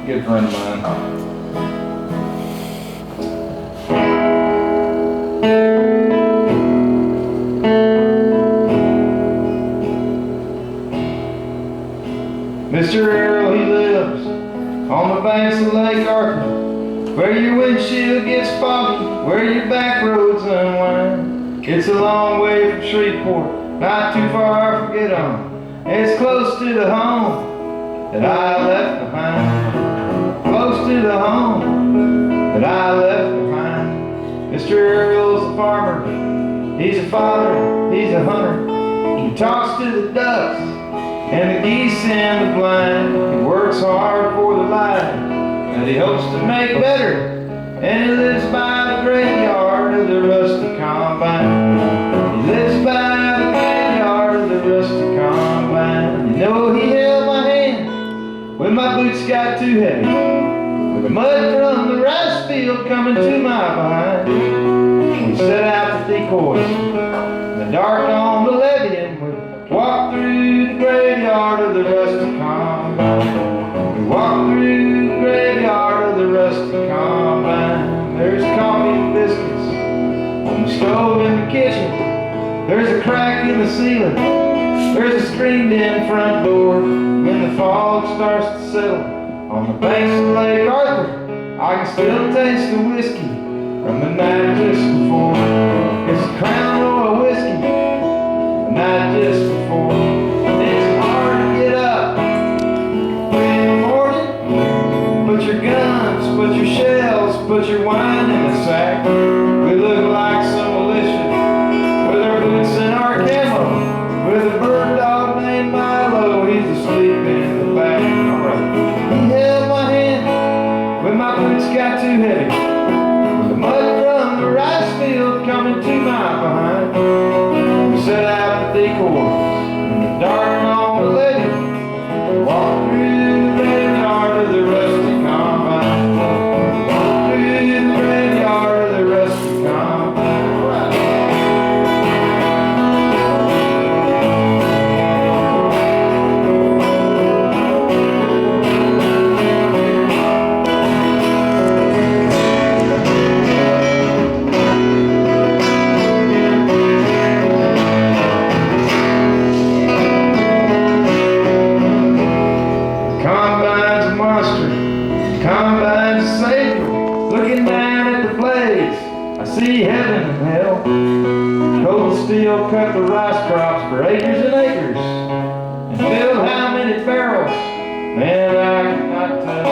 good friend of mine. Mr. Errol, he lives on the banks of Lake Arthur, where your windshield gets foggy, where your back roads unwind. It's a long way from Shreveport, not too far from Get On. It's close to the home that I left behind. Close to the home that I left behind. Mr. Errol's a farmer, he's a father, he's a hunter. He talks to the ducks and the geese and the blind. He works hard for the life that he hopes to make better, and he lives by the graveyard of the rusty combine. He lives by the graveyard of the rusty combine. You know, he held my hand when my boots got too heavy, with the mud from the rice field coming to my behind. We set out the decoys in the dark on the levee, and we walked through the graveyard of the rusty combine. We walked through the graveyard of the rusty combine. There's coffee and biscuits on the stove in the kitchen. There's a crack in the ceiling. There's a screened-in front door. When the fog starts to settle on the banks of Lake Arthur, I can still taste the whiskey from the night just before. It's a Crown Royal whiskey, the night just before. It's hard to get up in the morning. Put your guns, put your shells, put your wine in a sack. We look like some militia with our boots and our camo, with a bird dog named Milo, he's asleep in the back. Alright. He held my hand when my boots got too heavy, with the mud from the rice field coming to my behind. We set out the decoys in the dark on the levee. We walked through the graveyard of the rusty combine. Walked through the graveyard of the rusty combine. Alright. Combine's a monster, Combine's a savior. Looking down at the blades, I see heaven and hell. Cold steel cut the rice crops for acres and acres, and filled how many barrels, man, I could not tell.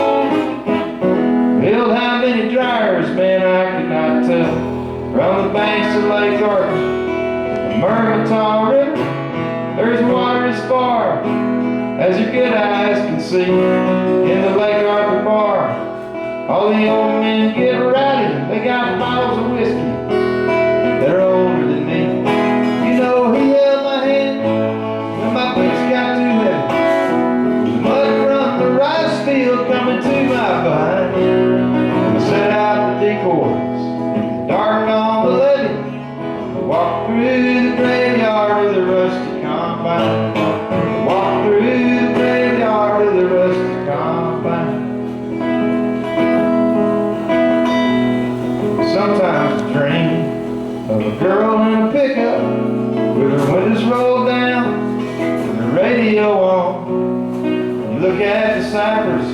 Filled how many dryers, man, I could not tell. From the banks of Lake Arthur, the Mercantile River, there's water as far as your good eyes can see. In the Lake Arthur bar, all the old men get rowdy. They got bottles of whiskey that are older than me. You know, he held my hand when my boots got too heavy, with the mud from the rice field coming to my behind. We set out the decoys in the dark on the levee. We walked through the graveyard of the rusty combine. Walk through the graveyard of the rusty combine. Sometimes I dream of a girl in a pickup with her windows rolled down and the radio on. You look at the cypress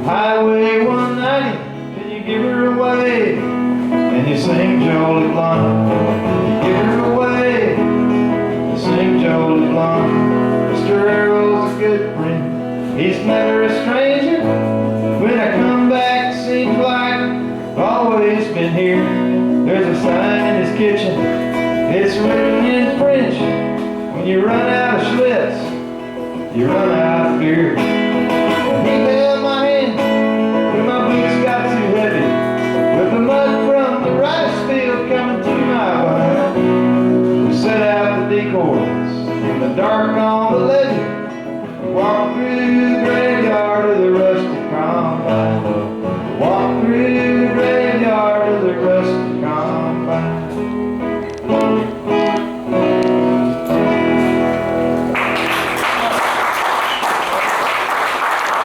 Highway 190 and you give her away, and you sing Jolie Blonde. You give her away, you sing Jolie Blonde. Mr. Errol's a good friend, he's never a stranger. When I come back, it seems like I've always been here. There's a sign in his kitchen, it's written in French. When you run out of Schlitz, you run out of beer.